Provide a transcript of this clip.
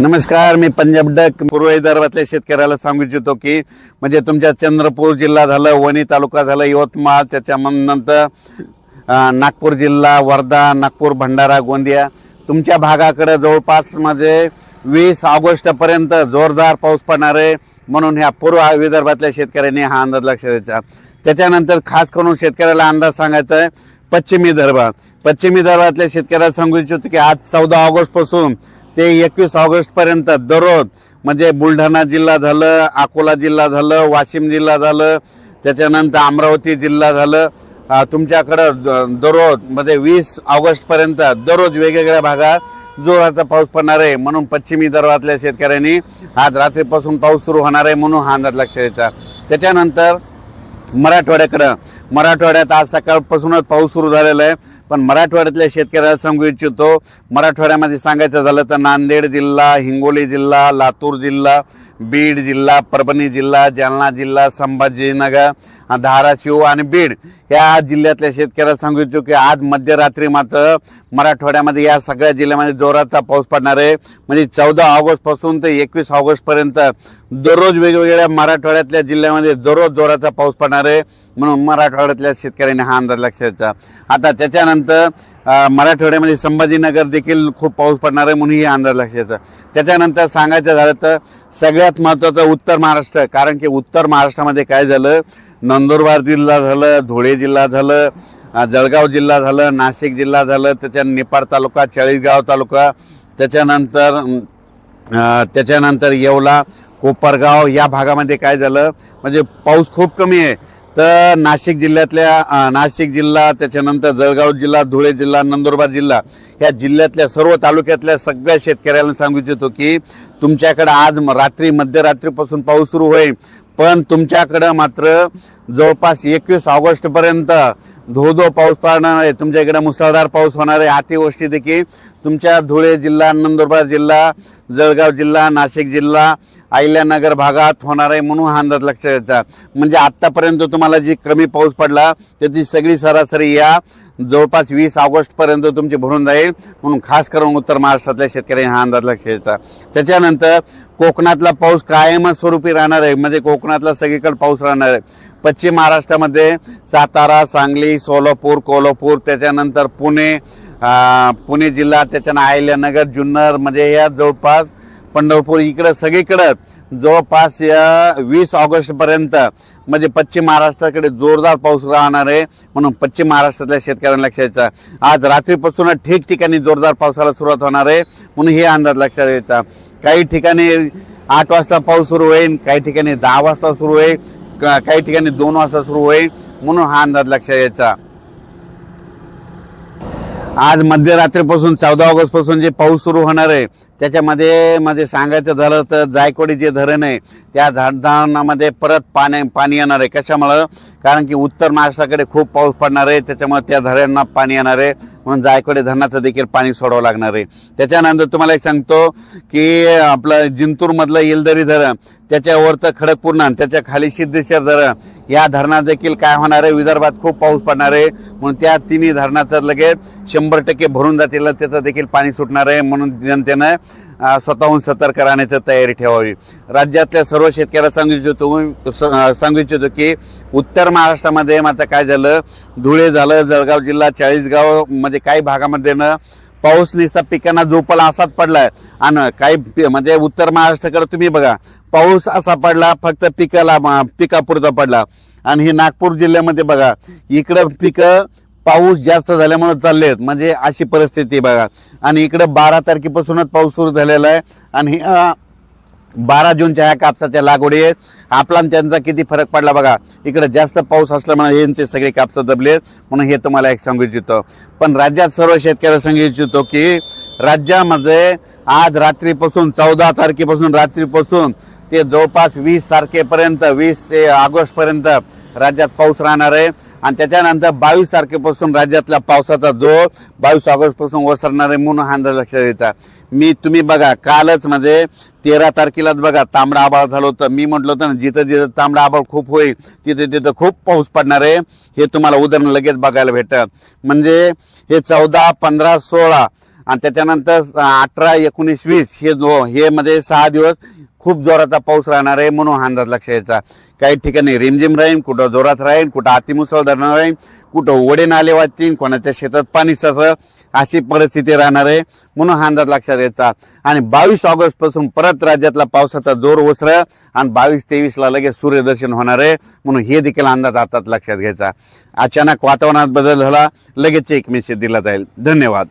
नमस्कार, मी पंजाब डक पूर्व विदर्भातल्या शेतकऱ्याला सांगू इच्छितो की म्हणजे तुमच्या चंद्रपूर जिल्हा झालं, वणी तालुका झालं, यवतमाळ, त्याच्यानंतर नागपूर जिल्हा, वर्धा, नागपूर, भंडारा, गोंदिया तुमच्या भागाकडे जवळपास म्हणजे 20 ऑगस्ट पर्यंत जोरदार पाऊस पडणार आहे। म्हणून ह्या पूर्व विदर्भातल्या शेतकऱ्यांनी हा अंदाज लक्षात द्यायचा। त्याच्यानंतर खास करून शेतकऱ्याला अंदाज सांगायचा आहे पश्चिमी विदर्भातल्या शेतकऱ्याला सांगू इच्छितो की आज 14 ऑगस्ट पासून ते 21 ऑगस्ट पर्यंत दररोज म्हणजे बुलढाणा जिल्हा झालं, अकोला जिल्हा झालं, वाशिम जिल्हा झालं, त्याच्यानंतर अमरावती जिल्हा झालं, तुमच्याकडे दररोज म्हणजे 20 ऑगस्ट पर्यंत दररोज वेगवेगळ्या भागात जोराचा पाऊस पडणार आहे। म्हणून पश्चिमी विदर्भातल्या शेतकऱ्यांनी आज रात्रीपासून पाऊस सुरू होणार आहे, म्हणून हा अंदाज लक्षात द्यायचा। त्याच्यानंतर मराठवाड्यात आज सकाळपासूनच पाऊस सुरू झालेला आहे, पण मराठवाड्यातल्या शेतकऱ्याला सांगू इच्छितो मराठवाड्यामध्ये सांगायचं झालं तर नांदेड जिल्हा, हिंगोली जिल्हा, लातूर जिल्हा, बीड जिल्हा, परभणी जिल्हा, जालना जिल्हा, संभाजीनगर, धाराशिव आणि बीड या जिल्ह्यातल्या शेतकऱ्याला सांगू इच्छितो की आज मध्यरात्री मात्र मराठवाड्यामध्ये या सगळ्या जिल्ह्यामध्ये जोराचा पाऊस पडणार आहे। म्हणजे 14 ऑगस्ट पासून ते 21 ऑगस्ट पर्यंत दररोज वेगवेगळ्या मराठवाड्यातल्या जिल्ह्यामध्ये दररोज जोराचा पाऊस पडणार आहे। म्हणून मराठवाड्यातल्या शेतकऱ्यांनी हा अंदाज लक्षात द्यायचा। आता त्याच्यानंतर मराठवाड्यामध्ये संभाजीनगर देखील खूप पाऊस पडणार आहे, म्हणून ही अंदाज लक्षात द्यायचा। त्याच्यानंतर सांगायचं झालं तर सगळ्यात महत्त्वाचं उत्तर महाराष्ट्र, कारण की उत्तर महाराष्ट्रामध्ये काय झालं, नंदुरबार जिल्हा झालं, धुळे जिल्हा झालं, जळगाव जिल्हा झालं, नाशिक जिल्हा झालं, त्याच्यानंतर निपाड तालुका, चाळीसगाव तालुका, त्याच्यानंतर येवला, कोपरगाव या भागामध्ये काय झालं म्हणजे पाऊस खूप कमी आहे। तर नाशिक जिल्हा, त्याच्यानंतर जळगाव जिल्हा, धुळे जिल्हा, नंदुरबार जिल्हा या जिल्ह्यातल्या सर्व तालुक्यातल्या सगळ्या शेतकऱ्यांना सांगू इच्छितो की तुमच्याकडे आज मध्यरात्रीपासून पाऊस सुरू होईल, पण तुमच्याकडे मात्र जवळपास 21 ऑगस्ट पर्यंत धो पाऊस पडणार आहे। तुमच्या इकडे मुसळधार पाऊस होणार आहे। अतिवृष्टी देखील तुमच्या धुळे जिल्हा, नंदुरबार जिल्हा, जळगाव जिल्हा, नाशिक जिल्हा, अहिल्यानगर भागात होणार आहे, म्हणून हा अंदाज लक्षात द्यायचा। म्हणजे आतापर्यंत तुम्हाला जी कमी पाऊस पडला त्याची सगळी सरासरी या जवळपास 20 ऑगस्ट पर्यंत तुमची भरून जाईल, म्हणून खास करून उत्तर महाराष्ट्रातल्या शेतकऱ्यांनी हा अंदाज लक्षात द्यायचा। त्याच्यानंतर कोकणातला पाऊस कायमच स्वरूपी राहणार आहे, म्हणजे कोकणातला सगळीकडे पाऊस राहणार आहे। पश्चिम महाराष्ट्रामध्ये सातारा, सांगली, सोलापूर, कोल्हापूर, त्याच्यानंतर पुणे जिल्हा, त्याच्यानंतर अहिल्यानगर, जुन्नर म्हणजे या जवळपास पंढरपूर इकडे सगळीकडे जवळपास या 20 ऑगस्ट पर्यंत म्हणजे पश्चिम महाराष्ट्राकडे जोरदार पाऊस राहणार आहे, म्हणून पश्चिम महाराष्ट्रातल्या शेतकऱ्यांना लक्षात द्यायचा। आज रात्रीपासून ठिकठिकाणी जोरदार पावसाला सुरुवात होणार आहे, म्हणून हे अंदाज लक्षात द्यायचा। काही ठिकाणी 8 वाजता पाऊस सुरू होईल, काही ठिकाणी 10 वाजता सुरू होईल, काही ठिकाणी 2 वाजता सुरू होईल, म्हणून हा अंदाज लक्षात द्यायचा। आज मध्यरात्रीपासून 14 ऑगस्ट पासून जे पाऊस सुरू होणार आहे त्याच्यामध्ये सांगायचं झालं तर जायकवाडी जे धरण आहे त्या धरणामध्ये परत पाणी येणार आहे। कशामुळे? कारण की उत्तर महाराष्ट्राकडे खूप पाऊस पडणार आहे, त्याच्यामुळे त्या धरणांना पाणी येणार आहे, म्हणून जायकवाडी धरणाचं देखील पाणी सोडावं लागणार आहे। त्याच्यानंतर तुम्हाला एक सांगतो की आपलं जिंतूर मधलं येलदरी धरण, त्याच्यावरचं खडकपूर्णा, त्याच्या खाली सिद्धेश्वर धरण या धरणात देखील काय होणार आहे, विदर्भात खूप पाऊस पडणार आहे, म्हणून त्या तिन्ही धरणाचं लगेच 100% भरून जातील, त्याचं देखील पाणी सुटणार आहे। म्हणून जनतेनं स्वतःहून सतर्क राहण्याची तयारी ठेवावी। राज्यातल्या सर्व शेतकऱ्याला सांगू इच्छितो की उत्तर महाराष्ट्रामध्ये मात्र काय झालं, धुळे झालं, जळगाव जिल्हा, चाळीसगाव म्हणजे काही भागामध्ये पाऊस नुसता पिकांना झोपला असाच पडलाय, आणि काही म्हणजे उत्तर महाराष्ट्राकडे तुम्ही बघा पाऊस असा पडला फक्त पिकापुरता पडला, आणि हे नागपूर जिल्ह्यामध्ये बघा इकडे पिकं पाऊस जास्त झाल्यामुळे चाललेत, म्हणजे अशी परिस्थिती बघा। आणि इकडे 12 तारखेपासूनच पाऊस सुरू झालेला आहे, आणि 12 जूनच्या ह्या कापसाच्या लागवडी आहेत। आपला त्यांचा किती फरक पडला बघा, इकडे जास्त पाऊस असल्यामुळे यांचे सगळे कापसा दबलेत, म्हणून हे तुम्हाला एक सांगू इच्छितो। पण राज्यात सर्व शेतकऱ्याला सांगू इच्छितो की राज्यामध्ये आज रात्रीपासून 14 तारखेपासून रात्रीपासून ते जवळपास 20 तारखेपर्यंत 20 ऑगस्ट पर्यंत राज्यात पाऊस राहणार आहे, आणि त्याच्यानंतर 22 तारखेपासून राज्यातल्या पावसाचा जोर 22 ऑगस्ट पासून ओसरणार आहे, म्हणून हा अंदाज लक्षात द्यायचा। तुम्ही बघा कालच म्हणजे 13 तारखेलाच बघा तांबडा आभाळ झालं होतं, मी म्हटलं होतं ना जिथं तांबडा आभाळ खूप होईल तिथे खूप पाऊस पडणार आहे, हे तुम्हाला उदाहरण लगेच बघायला भेटत। म्हणजे हे 14, 15, 16 आणि त्याच्यानंतर 18, 19, 20 हे मध्ये 6 दिवस खूप जोराचा पाऊस राहणार आहे, म्हणून हा अंदाज लक्षात घ्यायचा. काही ठिकाणी रिमझिम राहील, कुठं जोरात राहील, कुठं अतिमुसळधार राहील, कुठं ओढे नाले वाहतील, कोणाच्या शेतात पाणी साचेल, अशी परिस्थिती राहणार आहे, म्हणून हा अंदाज लक्षात घ्यायचा. आणि 22 ऑगस्ट पासून परत राज्यातला पावसाचा जोर ओसरेल आणि 22-23 ला लगेच सूर्यदर्शन होणार आहे, म्हणून हे देखील अंदाज आता लक्षात घ्यायचा. अचानक वातावरणात बदल झाला, लगेच एक मेसेज दिला जाईल. धन्यवाद.